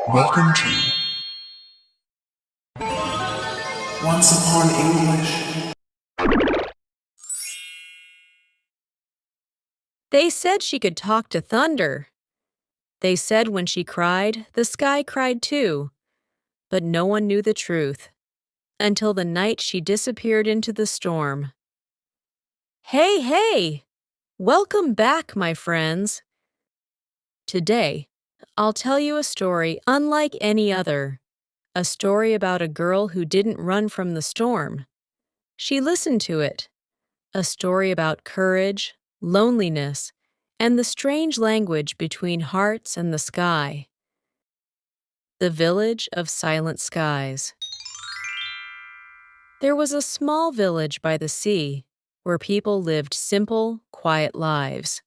Welcome to Once Upon English. They said she could talk to thunder. They said when she cried, the sky cried too. But no one knew the truth until the night she disappeared into the storm. Hey, hey! Welcome back, my friends. Today, I'll tell you a story unlike any other. A story about a girl who didn't run from the storm. She listened to it. A story about courage, loneliness, and the strange language between hearts and the sky. The Village of Silent Skies. There was a small village by the sea where people lived simple, quiet lives.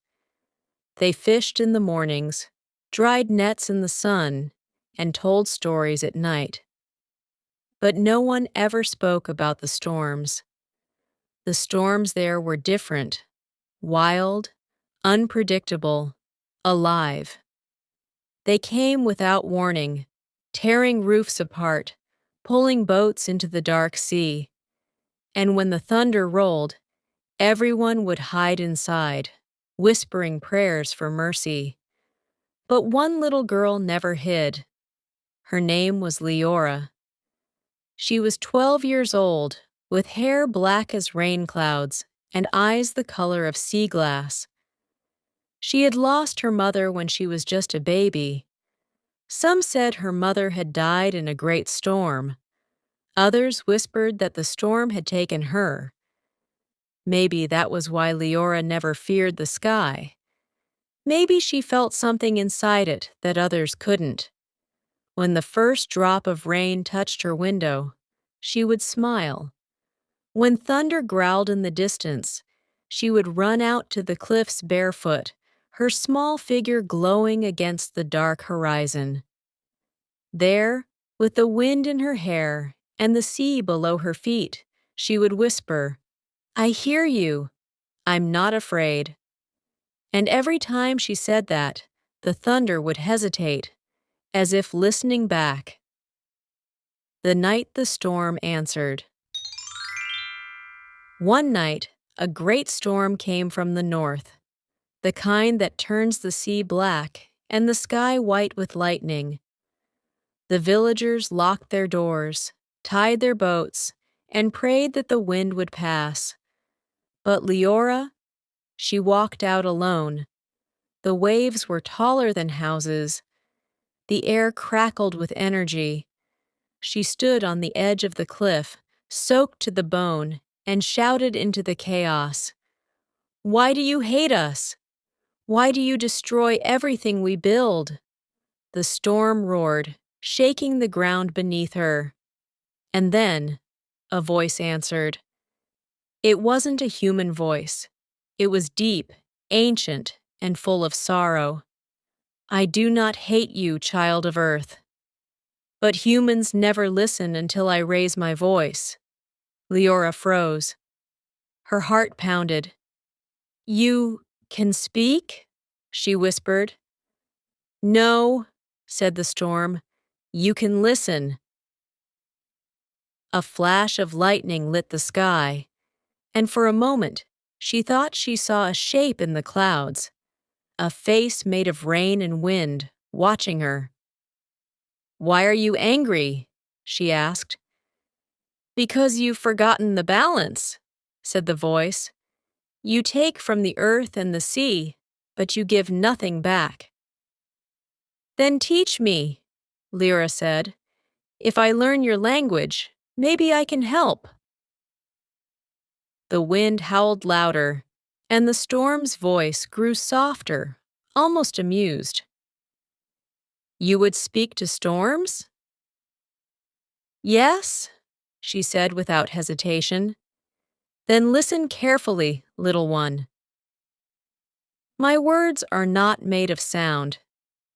They fished in the mornings, dried nets in the sun, and told stories at night. But no one ever spoke about the storms. The storms there were different, wild, unpredictable, alive. They came without warning, tearing roofs apart, pulling boats into the dark sea. And when the thunder rolled, everyone would hide inside, whispering prayers for mercy. But one little girl never hid. Her name was Leora. She was 12 years old, with hair black as rain clouds and eyes the color of sea glass. She had lost her mother when she was just a baby. Some said her mother had died in a great storm. Others whispered that the storm had taken her. Maybe that was why Leora never feared the sky. Maybe she felt something inside it that others couldn't. When the first drop of rain touched her window, she would smile. When thunder growled in the distance, she would run out to the cliffs barefoot, her small figure glowing against the dark horizon. There, with the wind in her hair and the sea below her feet, she would whisper, "I hear you. I'm not afraid." And every time she said that, the thunder would hesitate, as if listening back. The night the storm answered. One night, a great storm came from the north, the kind that turns the sea black and the sky white with lightning. The villagers locked their doors, tied their boats, and prayed that the wind would pass. But Leora, she walked out alone. The waves were taller than houses. The air crackled with energy. She stood on the edge of the cliff, soaked to the bone, and shouted into the chaos, "Why do you hate us? Why do you destroy everything we build?" The storm roared, shaking the ground beneath her. And then, a voice answered. It wasn't a human voice. It was deep, ancient, and full of sorrow. "I do not hate you, child of earth. But humans never listen until I raise my voice." Leora froze. Her heart pounded. "You can speak?" she whispered. "No," said the storm. "You can listen." A flash of lightning lit the sky, and for a moment she thought she saw a shape in the clouds, a face made of rain and wind, watching her. "Why are you angry?" she asked. "Because you've forgotten the balance," said the voice. "You take from the earth and the sea, but you give nothing back." "Then teach me," Lyra said. "If I learn your language, maybe I can help." The wind howled louder, and the storm's voice grew softer, almost amused. "You would speak to storms?" "Yes," she said without hesitation. "Then listen carefully, little one. My words are not made of sound.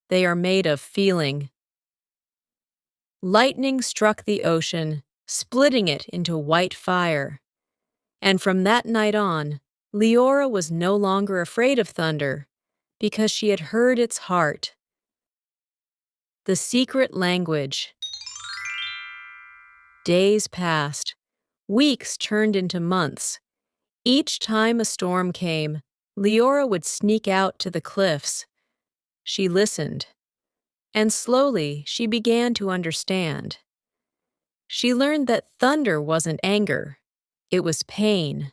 They are made of feeling." Lightning struck the ocean, splitting it into white fire. And from that night on, Leora was no longer afraid of thunder, because she had heard its heart. The secret language. Days passed. Weeks turned into months. Each time a storm came, Leora would sneak out to the cliffs. She listened, and slowly she began to understand. She learned that thunder wasn't anger, it was pain.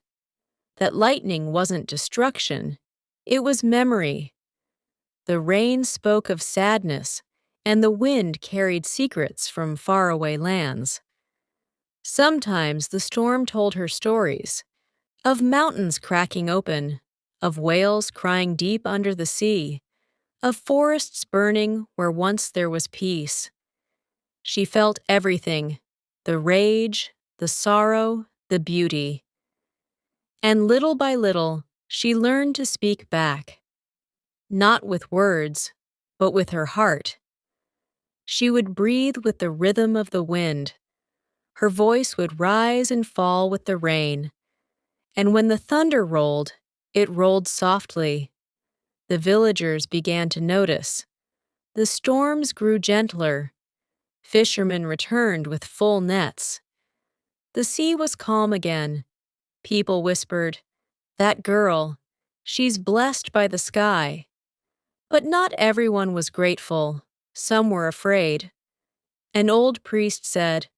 That lightning wasn't destruction, it was memory. The rain spoke of sadness, and the wind carried secrets from faraway lands. Sometimes the storm told her stories of mountains cracking open, of whales crying deep under the sea, of forests burning where once there was peace. She felt everything, the rage, the sorrow, the beauty. And little by little, she learned to speak back, not with words, but with her heart. She would breathe with the rhythm of the wind. Her voice would rise and fall with the rain. And when the thunder rolled, it rolled softly. The villagers began to notice. The storms grew gentler. Fishermen returned with full nets. The sea was calm again. People whispered, "That girl, she's blessed by the sky." But not everyone was grateful. Some were afraid. An old priest said,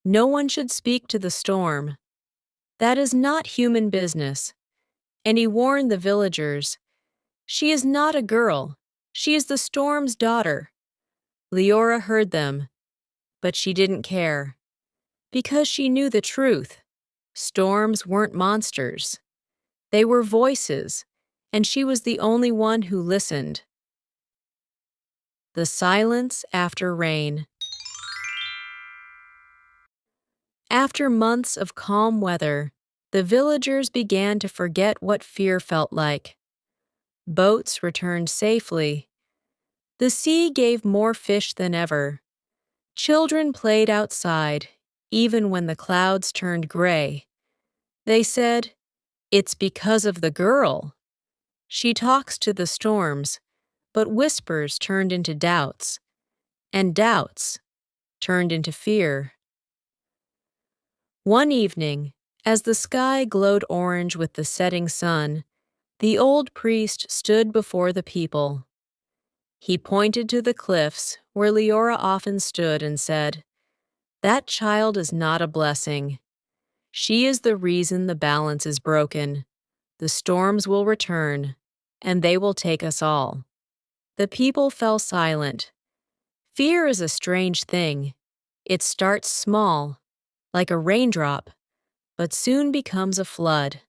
"No one should speak to the storm. That is not human business." And he warned the villagers, "She is not a girl. She is the storm's daughter." Leora heard them, but she didn't care. Because she knew the truth. Storms weren't monsters. They were voices, and she was the only one who listened. The silence after rain. After months of calm weather, the villagers began to forget what fear felt like. Boats returned safely. The sea gave more fish than ever. Children played outside, even when the clouds turned gray. They said, "It's because of the girl. She talks to the storms," but whispers turned into doubts, and doubts turned into fear. One evening, as the sky glowed orange with the setting sun, the old priest stood before the people. He pointed to the cliffs where Leora often stood and said, "That child is not a blessing. She is the reason the balance is broken. The storms will return, and they will take us all." The people fell silent. Fear is a strange thing. It starts small, like a raindrop, but soon becomes a flood.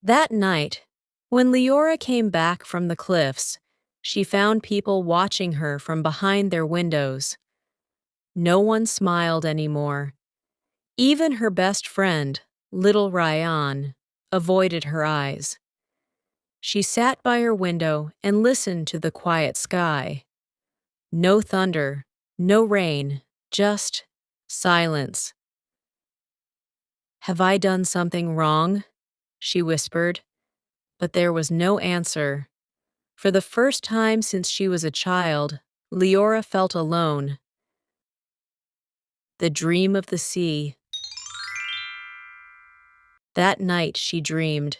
That night, when Leora came back from the cliffs, she found people watching her from behind their windows. No one smiled anymore. Even her best friend, little Ryan, avoided her eyes. She sat by her window and listened to the quiet sky. No thunder, no rain, just silence. "Have I done something wrong?" she whispered, but there was no answer. For the first time since she was a child, Leora felt alone. The dream of the sea. That night she dreamed.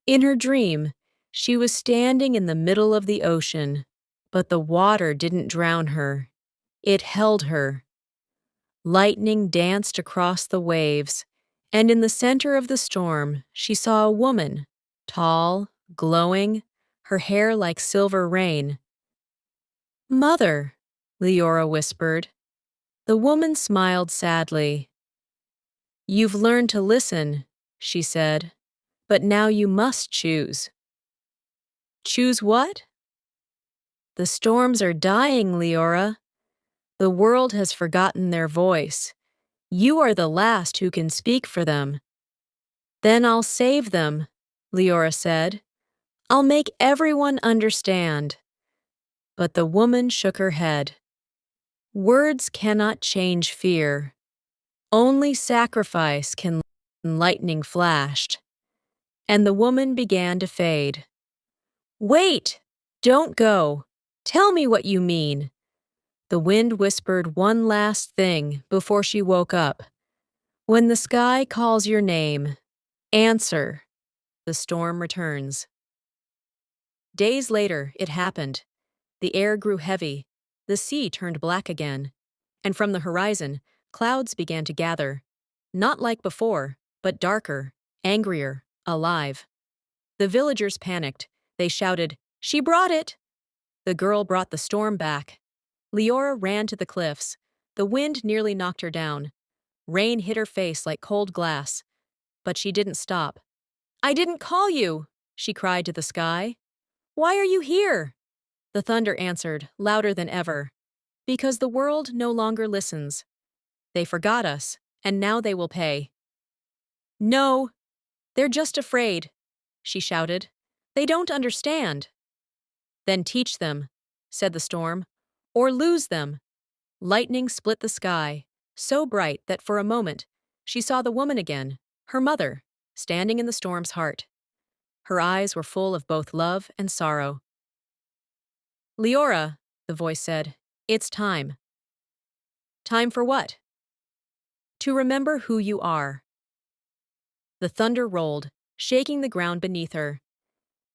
In her dream, she was standing in the middle of the ocean, but the water didn't drown her. It held her. Lightning danced across the waves, and in the center of the storm, she saw a woman, tall, glowing, her hair like silver rain. "Mother," Leora whispered. The woman smiled sadly. "You've learned to listen," she said, "but now you must choose." "Choose what?" "The storms are dying, Leora. The world has forgotten their voice. You are the last who can speak for them." "Then I'll save them," Leora said. "I'll make everyone understand." But the woman shook her head. "Words cannot change fear. Only sacrifice can." Lightning flashed, and the woman began to fade. "Wait! Don't go. Tell me what you mean. The wind whispered one last thing before she woke up. When the sky calls your name, answer. The storm returns. Days later, it happened. The air grew heavy. The sea turned black again. And from the horizon, clouds began to gather. Not like before, but darker, angrier, alive. The villagers panicked. They shouted, "She brought it!" The girl brought the storm back. Leora ran to the cliffs. The wind nearly knocked her down. Rain hit her face like cold glass. But she didn't stop. "I didn't call you!" she cried to the sky. "Why are you here?" The thunder answered, louder than ever. "Because the world no longer listens. They forgot us, and now they will pay." "No, they're just afraid," she shouted. "They don't understand." "Then teach them," said the storm, "or lose them." Lightning split the sky, so bright that for a moment she saw the woman again, her mother, standing in the storm's heart. Her eyes were full of both love and sorrow. "Leora," the voice said, "it's time." "Time for what?" "To remember who you are." The thunder rolled, shaking the ground beneath her,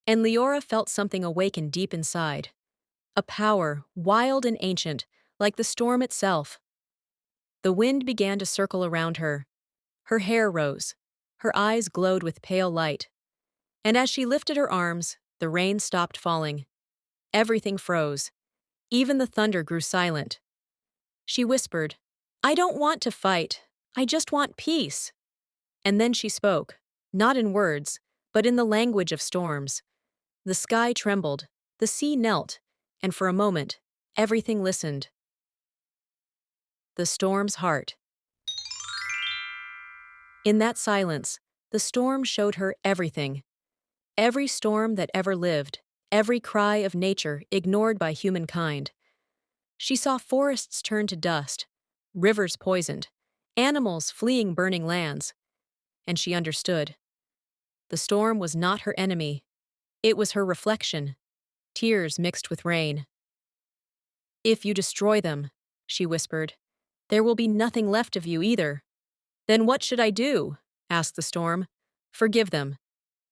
and Leora felt something awaken deep inside. A power, wild and ancient, like the storm itself. The wind began to circle around her. Her hair rose. Her eyes glowed with pale light. And as she lifted her arms, the rain stopped falling. Everything froze. Even the thunder grew silent. She whispered, "I don't want to fight. I just want peace." And then she spoke, not in words, but in the language of storms. The sky trembled, the sea knelt, and for a moment, everything listened. The storm's heart. In that silence, the storm showed her everything. Every storm that ever lived, every cry of nature ignored by humankind. She saw forests turn to dust, rivers poisoned, animals fleeing burning lands. And she understood. The storm was not her enemy. It was her reflection, tears mixed with rain. "If you destroy them," she whispered, "there will be nothing left of you either." "Then what should I do?" asked the storm. "Forgive them.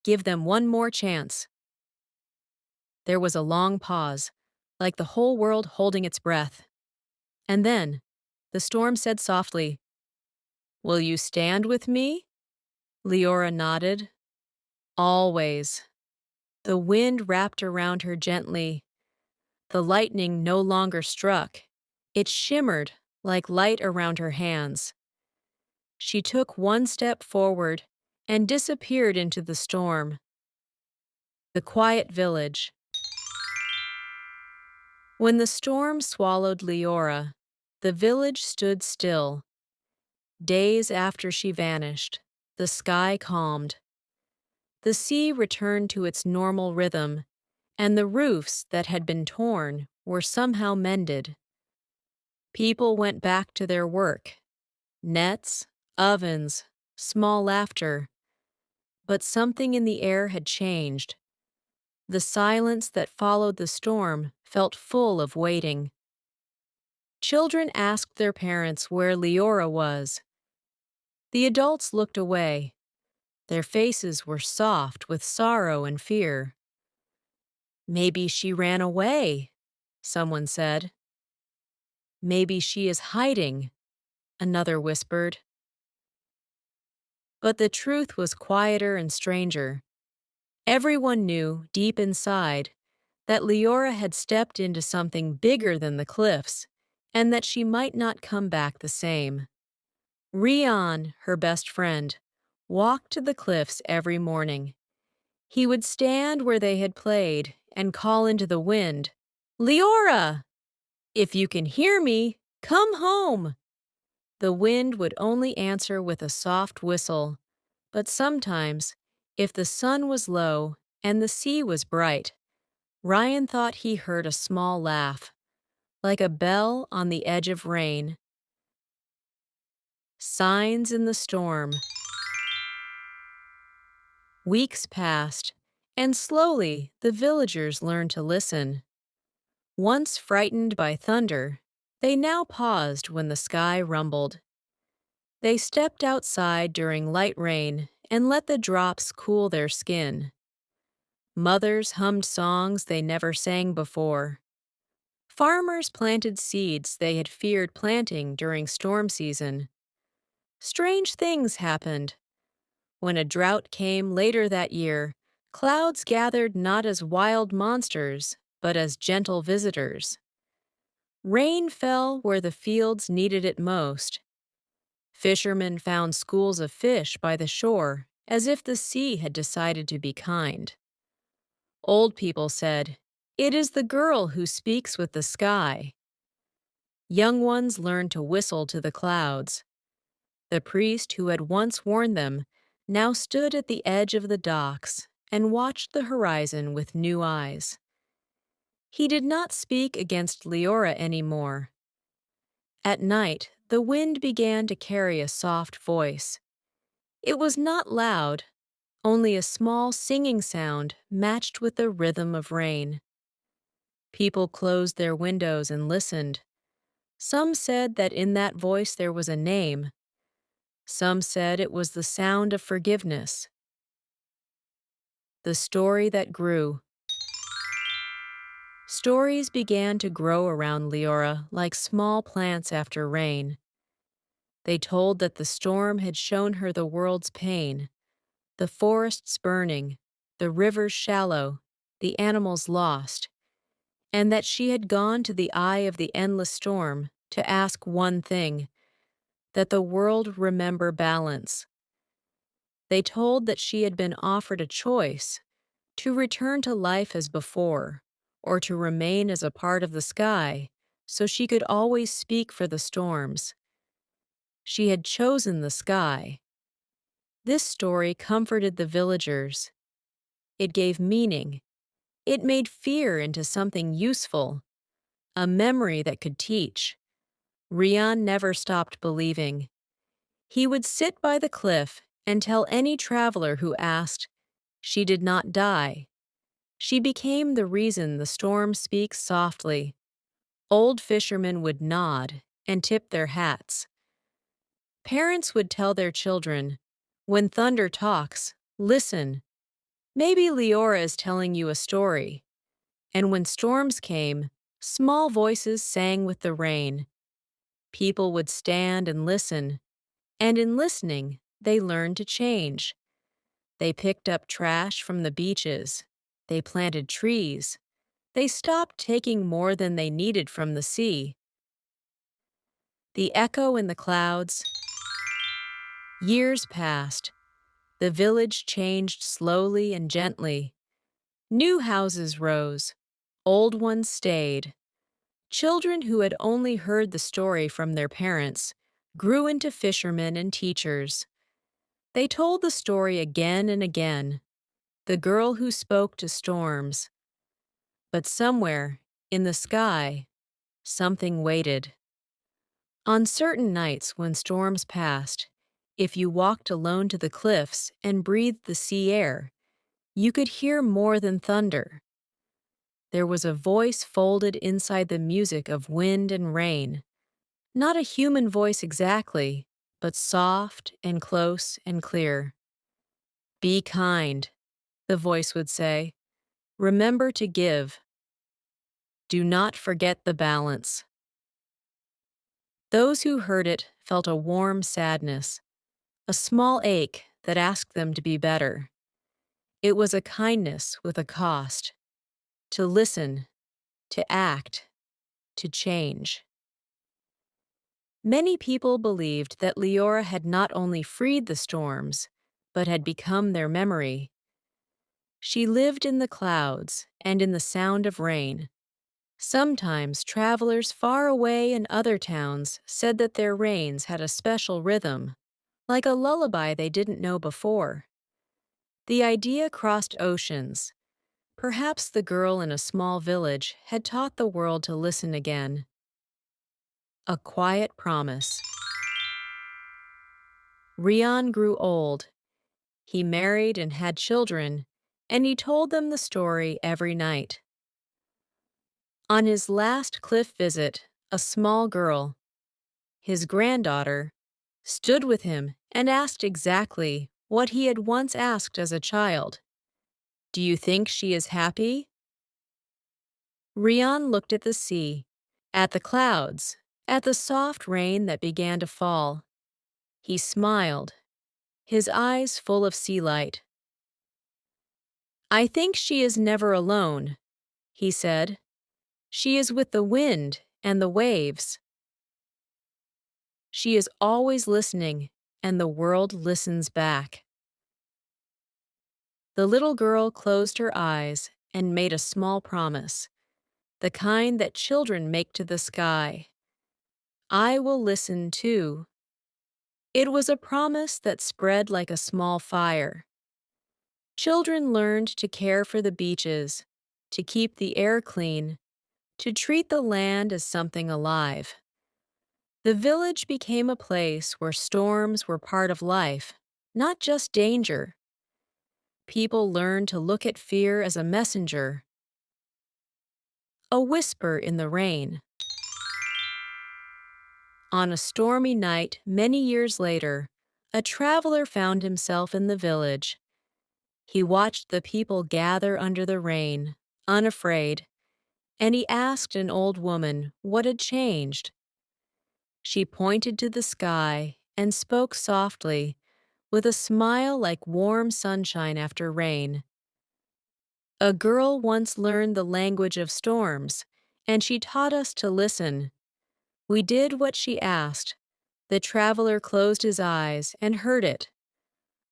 Give them one more chance." There was a long pause, like the whole world holding its breath. And then, the storm said softly, "Will you stand with me?" Leora nodded. "Always." The wind wrapped around her gently. The lightning no longer struck. It shimmered like light around her hands. She took one step forward and disappeared into the storm. The quiet village. When the storm swallowed Leora, the village stood still. Days after she vanished, the sky calmed. The sea returned to its normal rhythm, and the roofs that had been torn were somehow mended. People went back to their work. Nets, ovens, small laughter. But something in the air had changed. The silence that followed the storm felt full of waiting. Children asked their parents where Leora was. The adults looked away. Their faces were soft with sorrow and fear. "Maybe she ran away," someone said. "Maybe she is hiding," another whispered. But the truth was quieter and stranger. Everyone knew, deep inside, that Leora had stepped into something bigger than the cliffs, and that she might not come back the same. Rion, her best friend, walked to the cliffs every morning. He would stand where they had played and call into the wind, "Leora! If you can hear me, come home!" The wind would only answer with a soft whistle, but sometimes, if the sun was low and the sea was bright, Ryan thought he heard a small laugh, like a bell on the edge of rain. Signs in the storm. Weeks passed, and slowly the villagers learned to listen. Once frightened by thunder, they now paused when the sky rumbled. They stepped outside during light rain and let the drops cool their skin. Mothers hummed songs they never sang before. Farmers planted seeds they had feared planting during storm season. Strange things happened. When a drought came later that year, clouds gathered not as wild monsters, but as gentle visitors. Rain fell where the fields needed it most. Fishermen found schools of fish by the shore, as if the sea had decided to be kind. Old people said, "It is the girl who speaks with the sky." Young ones learned to whistle to the clouds. The priest who had once warned them now stood at the edge of the docks and watched the horizon with new eyes. He did not speak against Leora anymore. At night, the wind began to carry a soft voice. It was not loud, only a small singing sound matched with the rhythm of rain. People closed their windows and listened. Some said that in that voice there was a name. Some said it was the sound of forgiveness. The story that grew. Stories began to grow around Leora like small plants after rain. They told that the storm had shown her the world's pain, the forests burning, the rivers shallow, the animals lost, and that she had gone to the eye of the endless storm to ask one thing, that the world remember balance. They told that she had been offered a choice, to return to life as before, or to remain as a part of the sky, so she could always speak for the storms. She had chosen the sky. This story comforted the villagers. It gave meaning. It made fear into something useful, a memory that could teach. Rian never stopped believing. He would sit by the cliff and tell any traveler who asked, "She did not die. She became the reason the storm speaks softly." Old fishermen would nod and tip their hats. Parents would tell their children, "When thunder talks, listen. Maybe Leora is telling you a story." And when storms came, small voices sang with the rain. People would stand and listen, and in listening, they learned to change. They picked up trash from the beaches. They planted trees. They stopped taking more than they needed from the sea. The echo in the clouds. Years passed. The village changed slowly and gently. New houses rose. Old ones stayed. Children who had only heard the story from their parents grew into fishermen and teachers. They told the story again and again, the girl who spoke to storms. But somewhere, in the sky, something waited. On certain nights when storms passed, if you walked alone to the cliffs and breathed the sea air, you could hear more than thunder. There was a voice folded inside the music of wind and rain. Not a human voice exactly, but soft and close and clear. "Be kind," the voice would say. "Remember to give. Do not forget the balance." Those who heard it felt a warm sadness, a small ache that asked them to be better. It was a kindness with a cost. To listen, to act, to change. Many people believed that Leora had not only freed the storms, but had become their memory. She lived in the clouds and in the sound of rain. Sometimes travelers far away in other towns said that their rains had a special rhythm, like a lullaby they didn't know before. The idea crossed oceans. Perhaps the girl in a small village had taught the world to listen again. A quiet promise. Rian grew old. He married and had children, and he told them the story every night. On his last cliff visit, a small girl, his granddaughter, stood with him and asked exactly what he had once asked as a child. Do you think she is happy? Rian looked at the sea, at the clouds, at the soft rain that began to fall. He smiled, his eyes full of sea light. I think she is never alone, he said. She is with the wind and the waves. She is always listening, and the world listens back. The little girl closed her eyes and made a small promise, the kind that children make to the sky. I will listen too. It was a promise that spread like a small fire. Children learned to care for the beaches, to keep the air clean, to treat the land as something alive. The village became a place where storms were part of life, not just danger. People learned to look at fear as a messenger, a whisper in the rain. On a stormy night many years later, a traveler found himself in the village. He watched the people gather under the rain, unafraid, and he asked an old woman what had changed. She pointed to the sky and spoke softly, with a smile like warm sunshine after rain. A girl once learned the language of storms, and she taught us to listen. We did what she asked. The traveler closed his eyes and heard it.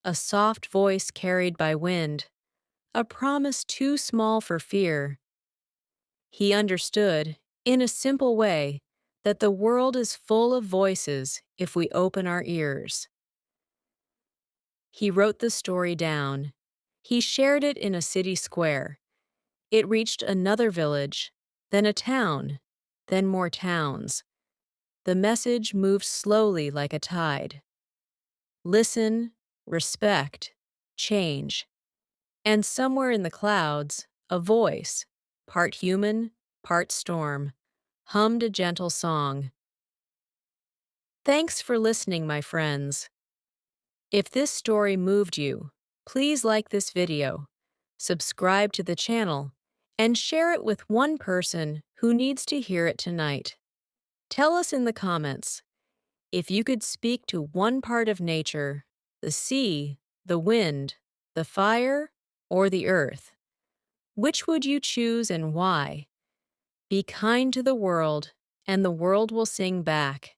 A soft voice carried by wind, a promise too small for fear. He understood, in a simple way, that the world is full of voices if we open our ears. He wrote the story down. He shared it in a city square. It reached another village, then a town, then more towns. The message moved slowly like a tide. Listen, respect, change. And somewhere in the clouds, a voice, part human, part storm, hummed a gentle song. Thanks for listening, my friends. If this story moved you, please like this video, subscribe to the channel, and share it with one person who needs to hear it tonight. Tell us in the comments, if you could speak to one part of nature, the sea, the wind, the fire, or the earth, which would you choose and why? Be kind to the world, and the world will sing back.